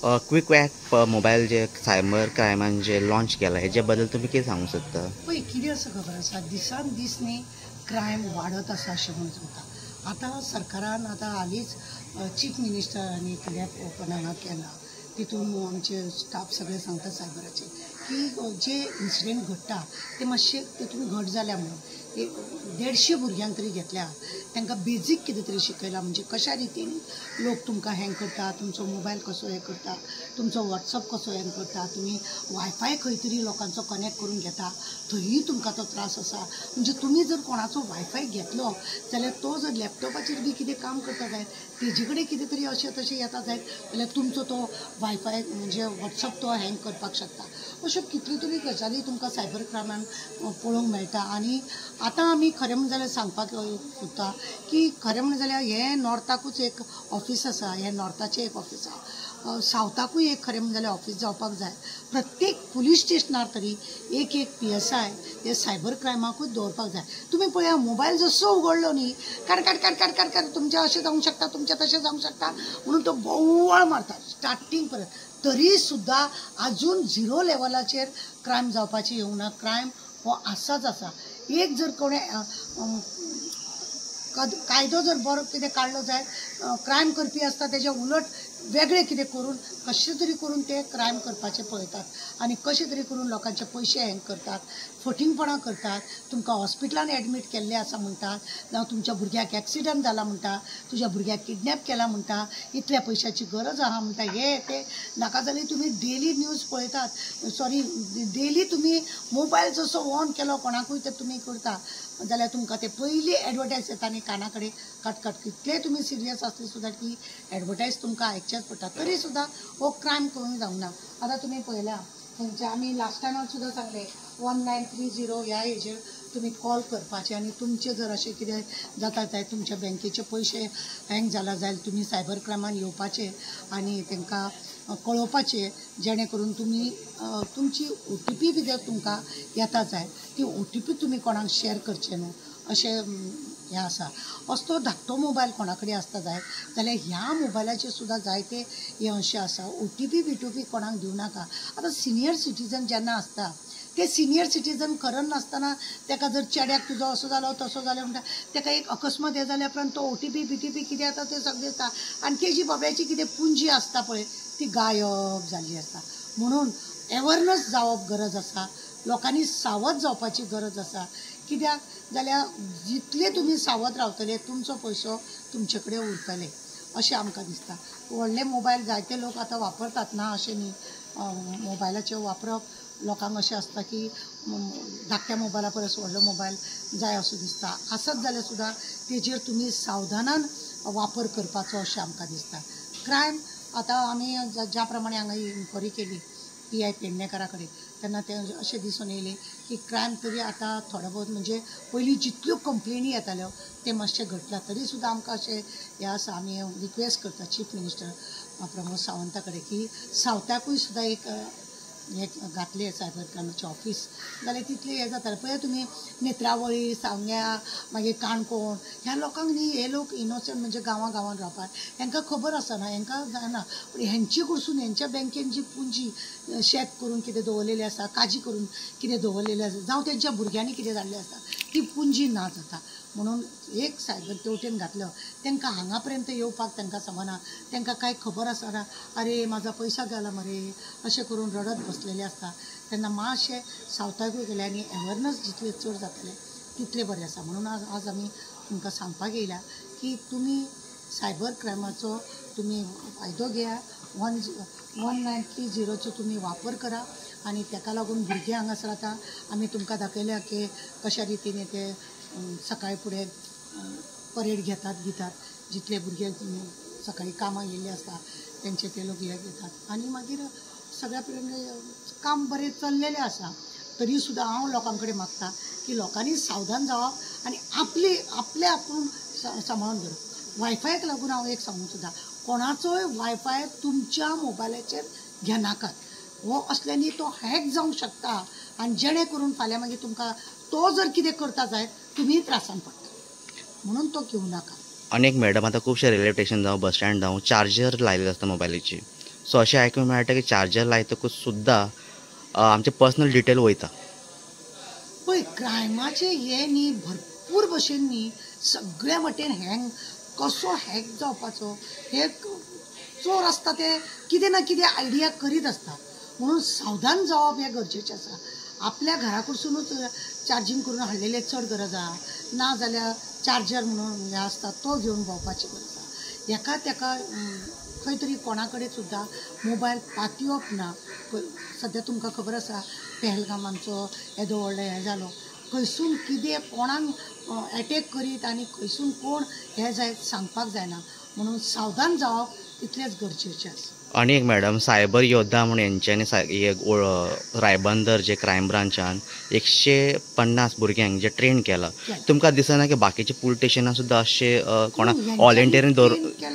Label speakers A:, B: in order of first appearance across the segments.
A: Quick वॅक mobile जे cyber क्रायमान जे launch केला हेजे बद्दल तुम्ही कितें सांगूंक सोदता?
B: पळय कितें आसा खबर आसा, दिसान दीस न्ही क्रायम वाडत आसा अशें म्हणून सांगता. आतां सरकारान आतां हालींच चीफ मिनिस्टरांनी कितें ओपन हांगा केलां, तितून आमचे स्टाफ सगळे सांगता सायबराचे की जे इन्सिडेंट घडटा ते मातशे तितून घट जाल्या म्हणून 150 भुरग्यांक तरी घेतल्या, तांकां बेजीक कितें तरी शिकयलां, म्हणजे कशा रितीन लोक तुमकां हँग करता, तुमचो मोबायल कसो हें करता, तुमचो वॉट्सअप कसो हँग करता, तुमी वायफाय खंय तरी लोकांचो कनेक्ट करून घेता, थंयी तुमकां तो त्रास आसा. म्हणजे तुमी जर कोणाचो वायफाय घेतलो जाल्यार तो जर लॅपटॉपाचेर बी कितें काम करता जायत, तेजे कडेन कितें तरी अशें तशें येता जायत जाल्यार तुमचो तो वायफाय म्हणजे वॉट्सअप तो हँग करपाक शकता. अश्यो कितल्यो तरी गजाली तुमकां सायबर क्रायमान पळोवंक मेळटा. आनी आतां आमी खरें म्हणलें जाल्यार सांगपाक सोदता की खरें म्हणलें जाल्यार हें नॉर्थाकूच एक ऑफीस आसा, हें नॉर्थाचें एक ऑफीस आसा, सावथाकूय एक खरें म्हणलें जाल्यार ऑफीस जावपाक जाय. प्रत्येक पुलीस स्टेशनार तरी एक PSI हे सायबर क्रायमाकूच दवरपाक जाय. तुमी पळया मोबायल जसो उगडलो न्ही काड काड काड काड काड काड तुमचें अशें जावंक शकता, तुमचें तशें जावंक शकता म्हणून तो बोव्वाळ मारता स्टार्टींग पर्यंत. तरी सुद्दां आजून 0 लेवलाचेर क्रायम जावपाची येवंक ना. क्रायम हो आसाच आसा. एक जर कोणें कायदो जर बरो कितें काडलो जाय, क्रायम करपी आसता तेजे उलट वेगळे कितें करून कशें तरी करून ते क्रायम करपाचें पळयतात आनी कशें तरी करून लोकांचे पयशे हँग करतात, फटींगपणां करतात, तुमकां हॉस्पिटलान एडमीट केल्लें आसा म्हणटात, जावं तुमच्या भुरग्याक एक्सिडंट जाला म्हणटा, तुज्या भुरग्याक किडनॅप केला म्हणटा, इतल्या पयशांची गरज आहा म्हणटा, हे ते नाका जाल्यार तुमी डेली न्यूज पळयतात, डेली तुमी मोबायल जसो ऑन केलो कोणाकूय ते तुमी करता जाल्यार तुमकां ते पयली एडवर्टायज येता न्ही काना कडेन कटकट. कितले तुमी सिरियस आसले सुद्दां ती एडवर्टायज तुमकां आयकचेच पडटा, तरी सुद्दां हो क्रायम कमी जावंक ना. आतां तुमी पळयला थंयचे आमी लास्ट टायमार सुद्दां सांगलें 1930 ह्या हेजेर तुमी कॉल करपाचें आनी तुमचें जर अशें कितें जाता जाय तुमच्या बँकेचे पयशे हँग जाला जाल्यार तुमी सायबर क्रायमान येवपाचें आनी तांकां कळोवपाचें, जेणे करून तुमी तुमची OTP बी जर तुमकां येता जाय ती OTP तुमी कोणाक शेअर करचें न्हू अशें हें आसा. असलो धाकटो मोबायल कोणा कडेन आसता जाय जाल्यार ह्या मोबायलाचेर सुद्दां जायते हे अशें आसा, OTP कोणाक दिवं नाका. आतां सिनियर सिटीजन जेन्ना आसता ते सिनियर सिटीजन खरं नासतना ताका जर चेड्याक तुजो असो जालो तसो जालो म्हणटा ताका एक अकस्मात हें जाल्या उपरांत तो OTP कितें येता तें सगळें दिता आनी तेजी बाब्याची कितें पुंजी आसता पळय ती गायब जाल्ली आसता. म्हणून अवेरनस जावप गरज आसा, लोकांनी सावध जावपाची गरज आसा. कित्याक जाल्यार जितले तुमी सावध रावतले तुमचो पयसो तुमचे कडेन उरतले अशें आमकां दिसता. व्हडले मोबायल जायते लोक आतां वापरतात ना अशें न्ही, मोबायलाचें वापरप लोकांक अशें आसता की धाकट्या मोबायला परस व्हडलो मोबायल जाय असो दिसता. आसत जाल्यार सुद्दां तेजेर तुमी सावधानान वापर करपाचो अशें आमकां दिसता. क्रायम आतां आमी ज्या प्रमाणे हांगा इन्क्वायरी केली PI पेडणेकरा कडेन तेन्ना ते अशें दिसून येयलें की क्रायम तरी आतां थोडो बहुत म्हणजे पयलीं जितल्यो कंप्लेनी येताल्यो ते मातशें घटला. तरी सुद्दां आमकां अशें हें आसा, आमी रिक्वेस्ट करता चीफ मिनिस्टर प्रमोद सावंता कडेन की सावथाकूय सुद्दां एक हें घातलें सायबर क्रायमाचें ऑफीस जाल्यार तितलें हें जातालें. पळय तुमी नेत्रावळी, सांग्या, मागीर काणकोण ह्या लोकांक न्ही हे लोक इनोसंट म्हणजे गांवां रावतात, हांकां खबर आसना, हांकां जायना, पूण हेंची कडसून हेंच्या बँकेन जी पुंजी शेत करून कितें दवरलेली आसा, काजी करून कितें दवरलेलें आसा, जावं तेंच्या भुरग्यांनी कितें जाल्लें आसा ती पुंजी ना जाता. म्हणून एक सायबर तेवटेन घातलो तांकां हांगा पर्यंत येवपाक तांकां समना, तांकां कांय खबर आसना, अरे म्हाजो पयसो गेलो मरे अशें करून रडत बसलेले आसता. तेन्ना मातशें सावथाकूय गेले आनी अवेरनस जितलें चड जातलें तितलें बरें आसा. म्हणून आज आमी तुमकां सांगपाक येयल्या की तुमी सायबर क्रायमाचो तुमी फायदो घेया, 1930चो तुमी वापर करा आनी ताका लागून भुरगे हांगासर आतां आमी तुमकां दाखयल्या की कशा रितीन ते सकाळी फुडें परेड घेतात जितले भुरगे सकाळी कामां येयल्ले आसता तेंचे ते लोक हे घेतात आनी मागीर सगळ्या काम बरें चल्लेलें आसा. तरी सुद्दां हांव लोकां कडेन मागता की लोकांनी सावधान जावप आनी आपले आपूण सांबाळून धरप. वायफायाक लागून हांव एक सांगूंक सोदता, कोणाचोय वायफाय तुमच्या मोबायलाचेर घेनाकात. हो असल्यानी तो हॅक जावंक शकता आनी जेणे करून फाल्यां मागीर तुमकां तो जर कितें करता जायत तुमी त्रासान पडटा, म्हणून तो घेवं नाका.
A: अनेक मॅडम आतां खुबशे रेल्वे स्टेशन जावं बस स्टँड जावं चार्जर लायलेले आसता मोबायलाची, सो अशें आयकूंक मेळटा की चार्जर लायतकूच सुद्दां आमचे पर्सनल डिटेल वयता.
B: पळय क्रायमाचे हे न्ही भरपूर भशेन न्ही सगळ्या वटेन कसो हॅक जावपाचो हे चोर आसता ते कितें ना कितें आयडिया करीत आसता. म्हणून सावधान जावप हें गरजेचें आसा. आपल्या घरा कडसूनच चार्जींग करून हाडलेलें चड गरज आहा. ना जाल्यार चार्जर म्हणून हे आसता तो घेवन भोंवपाची गरज आहा. एका तेका खंय तरी कोणा कडेन सुद्दां मोबायल पातयप ना. सद्या तुमकां खबर आसा पहलगामांचो येदो व्हडलो हें जालो. खंयसून कितें कोणाक एटॅक करीत आनी खंयसून कोण हें जायत सांगपाक जायना. म्हणून सावधान जावप तितलेंच गरजेचें आसा.
A: आनी एक मॅडम सायबर योद्धा म्हणून हेंच्यांनी रायबंदर जे क्रायम ब्रांचान 150 भुरग्यांक जे ट्रेन केला. तुमकां दिसना की बाकीचे पुलीस स्टेशनां सुद्दां अशें कोणाक व्हॉलंटियरींग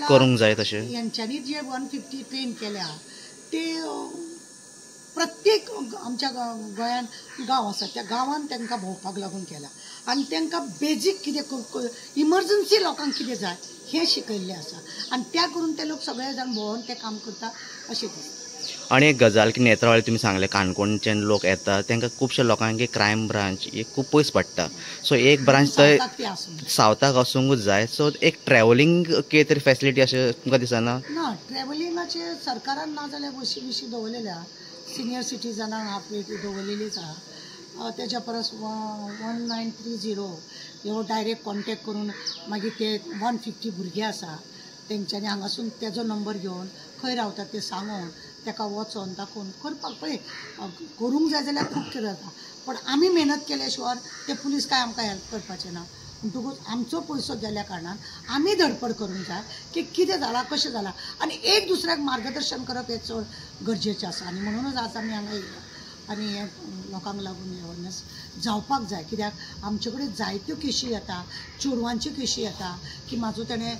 A: करूंक जाय तशें?
B: यांच्यांनी जे 150 ट्रेन केल्या ते प्रत्येक आमच्या गोंयान गांव आसा त्या गांवान तांकां भोंवपाक लागून केला. आनी तांकां बेजीक कितें इमर्जन्सी लोकांक कितें जाय हें शिकयल्लें आसा. आनी त्या करून ते लोक सगळे जाण भोंवून तें काम करता अशें दिसता.
A: आनी एक गजाल की नेत्रावळी तुमी सांगलें काणकोणच्यान लोक येता तांकां खुबशे लोकांक क्रायम ब्रांच ही खूब पयस पडटा. सो एक ब्रांच थंय सावथाक आसूंकूच जाय. सो एक ट्रॅव्हलिंग कितें तरी फॅसिलिटी अशें तुमकां दिसना?
B: ना ट्रॅव्हलिंगाचे सरकारान ना जाल्यार बशी दवरलेल्या सिनियर सिटीजनांक हाफ रेट दवरलेलीच आहा. तेच्या परस 1930 ह्यो डायरेक्ट कॉन्टॅक्ट करून मागीर ते 150 भुरगे आसा तेंच्यांनी हांगासून तेजो नंबर घेवन खंय रावता ते सांगून ताका वचोन दाखोवन करपाक पळय करूंक जाय जाल्यार खूब कितें जाता. पण आमी मेहनत केल्या शिवाय ते पुलीस काय आमकां हेल्प करपाचे ना. म्हणटकूच आमचो पयसो गेल्या कारणान आमी धडपड करूंक जाय की कितें जालां कशें जालां आनी एक दुसऱ्याक मार्गदर्शन करप हें चड गरजेचें आसा. आनी म्हणूनच आज आमी हांगा येयला आनी हे लोकांक लागून अवेरनेस जावपाक जाय. कित्याक आमचे कडेन जायत्यो केशी येता चोरवांच्यो केशी येता की म्हाजो तेणें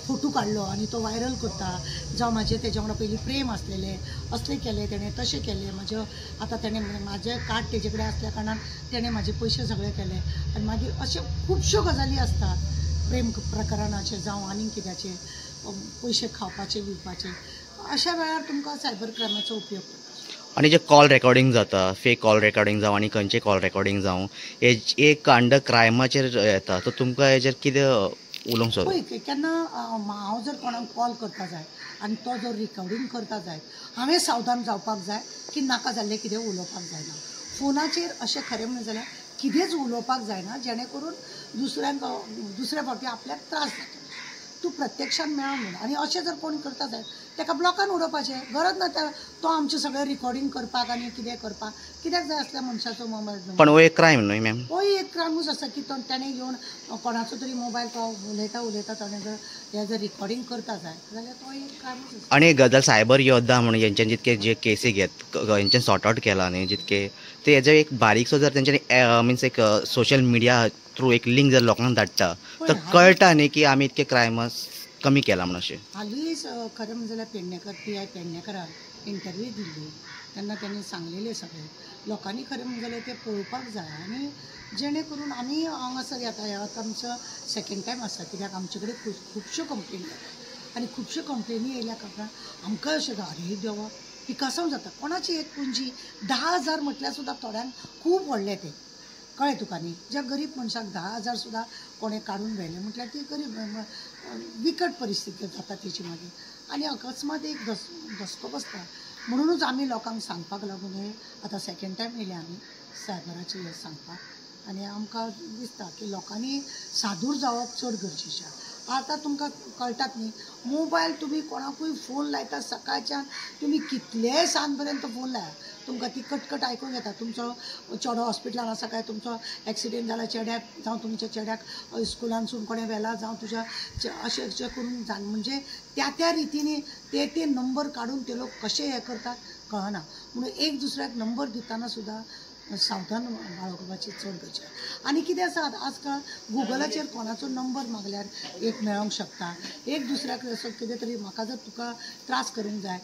B: फोटो काडलो आनी तो व्हायरल करता जावं म्हाजें तेज्या वांगडा पयलीं प्रेम आसलेलें असलें केलें तेणें तशें केलें म्हाजें आतां तेणें म्हाजें कार्ड तेजे कडेन आसल्या कारणान तेणें म्हाजे पयशे सगळे केले. आनी मागीर अश्यो खुबश्यो गजाली आसतात प्रेम प्रकरणाचे जावं आनीक कित्याचे पयशे खावपाचे बिवपाचे. अशा वेळार तुमकां सायबर क्रायमाचो उपयोग करता.
A: आनी जे कॉल रेकॉर्डिंग जाता फेक कॉल रेकॉर्डिंग जावं आनी खंयचें कॉल रेकॉर्डिंग जावं हे एक अंडर क्रायमाचेर येता. तर तुमकां हेजेर कितें उलोवंक सोद?
B: पळय केन्ना हांव जर कोणाक कॉल करता जाय आनी तो जर रिकॉर्डिंग करता जाय हांवें सावधान जावपाक जाय की नाका जाल्लें कितें उलोवपाक जायना. फोनाचेर अशें खरें म्हणलें जाल्यार कितेंच उलोवपाक जायना जेणे करून दुसऱ्या फावटी आपल्याक त्रास जाता. तूं प्रत्यक्षान मेळा म्हूण आनी अशें जर कोण करता जाय ताका ब्लॉकान उडोवपाचें. गरज ना तो आमचें सगळें रिकॉर्डिंग करपाक आनी कितें करपाक कित्याक जाय आसल्या मनशाचो मोबायल.
A: पण हो एक क्रायम न्हय मॅम?
B: हो एक क्रायमूच आसा की ताणें घेवन कोणाचो तरी मोबायल तो उलयता ताणें जर हें जर रिकॉर्डिंग करता जाय जाल्यार तो एक क्रायमूच आसा.
A: आनी एक गजाल सायबर योद्धा म्हणून हेंच्यान जितके जे केसी घेत हेंच्यान सॉर्ट आउट केला न्ही जितके ते हेजो एक बारीकसो जर तेंच्यांनी मिन्स एक सोशल मिडिया थ्रू एक लिंक जर लोकांक धाडटा तर कळटा न्ही की आमी इतके क्रायमस कमी केला म्हणून अशें.
B: हालींच खरें म्हणजे जाल्यार PI पेडणेकरान इंटरव्यू दिल्ली तेन्ना त्यांनी सांगलेलें सगळें लोकांनी खरें म्हणजे जाल्यार तें पळोवपाक जाय. आनी जेणे करून आमी हांगासर येता हे आमचो सेकेंड टायम आसा कित्याक आमचे कडेन खुबश्यो कंप्लेनी येतात आनी खुबश्यो कंप्लेनी येयल्या कारणान आमकां अशें अरे देवा पिकासांव जाता. कोणाची एक पुंजी 10,000 म्हटल्यार सुद्दां थोड्यांक खूब व्हडलें तें कळ्ळें तुका न्ही. ज्या गरीब मनशाक 10,000 सुद्दां कोणें काडून व्हेलें म्हटल्यार ती गरीब विकट परिस्थिती जाता तेची मागीर आनी अकस्मात एक धसको बसता. म्हणूनच आमी लोकांक सांगपाक लागून हे आतां सेकेंड टायम येयले आमी सायबराचेर हे सांगपाक आनी आमकां दिसता की लोकांनी सादूर जावप चड गरजेचें. आतां तुमकां कळटात न्ही मोबायल तुमी कोणाकूय फोन लायता सकाळच्यान तुमी कितलेय सांज पर्यंत फोन लायात तुमकां ती कटकट आयकूंक येता. तुमचो चेडो हॉस्पिटलान आसा काय तुमचो एक्सिडेंट जाला चेड्याक जावं तुमच्या चेड्याक स्कुलानसून कोणें व्हेला जावं तुज्या अशें करून जाण म्हणजे त्या रितीने ते नंबर काडून ते लोक कशे हे करतात कळना. म्हणून एक दुसऱ्याक नंबर दितना सुद्दां सावधान बाळगपाची चड गरजेचें. आनी कितें आसा आजकाल गुगलाचेर कोणाचो नंबर मागल्यार एक मेळोंक शकता. एक दुसऱ्याक असो कितें तरी म्हाका जर तुका त्रास करूंक जाय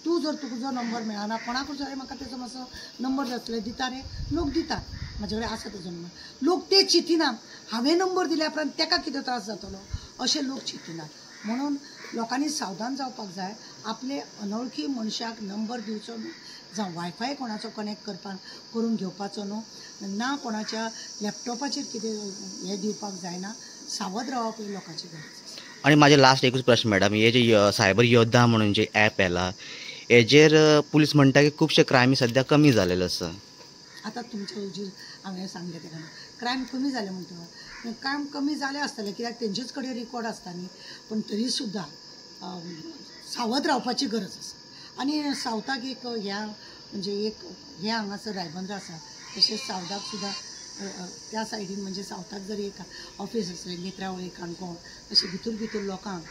B: तूं जर तुजो नंबर मेळना कोणाकूच जाल्यार म्हाका तेजो मातसो नंबर जातलो दिता रे लोक दितात म्हाजे कडेन आसा तेजो नंबर. लोक ते चिंतिनात हांवें नंबर दिल्या उपरांत ताका कितें त्रास जातलो अशें लोक चिंतिनात. म्हणून लोकांनी सावधान जावपाक जाय. आपले अनवळखी मनशाक नंबर दिवचो न्हू, जावं वायफाय कोणाचो कनेक्ट करून घेवपाचो न्हू, ना कोणाच्या लॅपटॉपाचेर कितें हें दिवपाक जायना. सावध रावप ही लोकांची गरज आसा.
A: आणि माझे लास्ट एकूच प्रश्न मॅडम, हे जे सायबर योद्धा म्हणून जे ॲप येला हेजेर पुलीस म्हणटा की खुबशे क्रायमी सध्या कमी जालेले आसा.
B: आतां तुमच्या हेजेर हांवें सांगलें तेका क्रायम कमी जाले म्हणटा, क्रायम कमी जाले आसतले कित्याक तेंचेच कडेन रिकॉर्ड आसता न्ही, पण तरी सुद्दां सावध रावपाची गरज आसा. आनी सावथाक एक ह्या म्हणजे एक हे हांगासर रायबंद्र आसा, तशेंच सावथाक सुद्दां त्या सायडीन म्हणजे सावथाक जर एक ऑफीस आसलें नेत्रावळी काणकोण अशें भितर लोकांक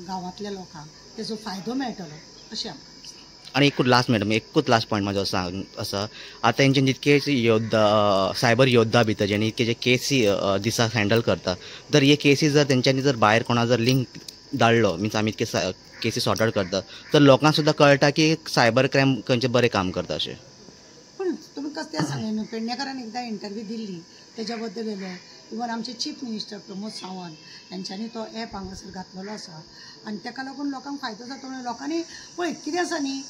B: गांवांतल्या लोकांक तेजो फायदो मेळटलो अशें आमकां दिसता.
A: आणि एकूच लास्ट मॅडम, एकूच लास्ट पॉयंट म्हाजो आसा, आतां हेंचे जितके योद्धा सायबर योद्धा भितर जेणी इतके जे केसी दिसाक हँडल करता, जर हे केसी जर तेंच्यांनी जर भायर कोणा जर लिंक धाडलो, मिन्स आमी इतके केसी सॉर्ट आउट करता, तर लोकांक सुद्दां कळटा की सायबर क्रायम खंयचे बरें काम करता अशें.
B: पण तुमी कसं तें सांगलें न्हू, पेडणेकारान एकदां इंटरव्यू दिल्ली तेज्या बद्दल येयलें. इवन आमचे चीफ मिनिस्टर प्रमोद सावंत यांच्यांनी तो ॲप हांगासर घातलेलो आसा आनी ताका लागून लोकांक फायदो जाता. म्हणून लोकांनी पळय कितें आसा न्ही,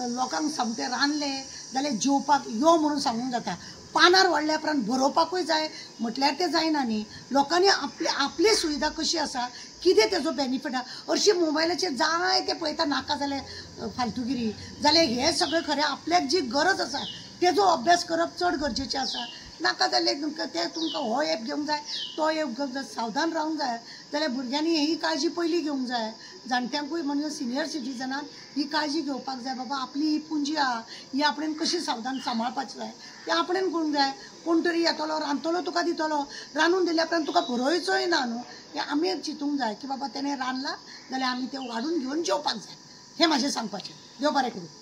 B: लोकांक सामकें रांदलें जाल्यार जेवपाक यो म्हणून सांगूंक जाता. पानार वाडल्या उपरांत बरोवपाकूय जाय म्हटल्यार तें जायना न्ही. लोकांनी आपली सुविधा कशी आसा, कितें तेजो बेनिफीट आहा, हरशीं मोबायलाचेर जाय तें पळयता, नाका जाल्यार फालतुगिरी जाल्यार हें सगळें खरें आपल्याक जी गरज आसा तेजो अभ्यास करप चड गरजेचें आसा. नाका जाल्यार ते तुमकां हो एप घेवंक जाय, तो एप घेवंक जाय, सावधान रावंक जाय. जाल्यार भुरग्यांनी ही काळजी पयलीं घेवंक जाय. जाणट्यांकूय म्हणजे सिनियर सिटीजनान ही काळजी घेवपाक जाय. बाबा आपली ही पुंजी आहा, ही आपणेन कशी सावधान सांबाळपाची जाय तें आपणेन करूंक जाय. कोण तरी येतलो रांदतलो तुका दितलो, रांदून दिल्या उपरांत तुका बरोवचोय ना न्हू, हें आमी चिंतूंक जाय की बाबा तेणें रांदलां जाल्यार आमी तें वाडून घेवन जेवपाक जाय. हें म्हाजें सांगपाचें. देव बरें करूं.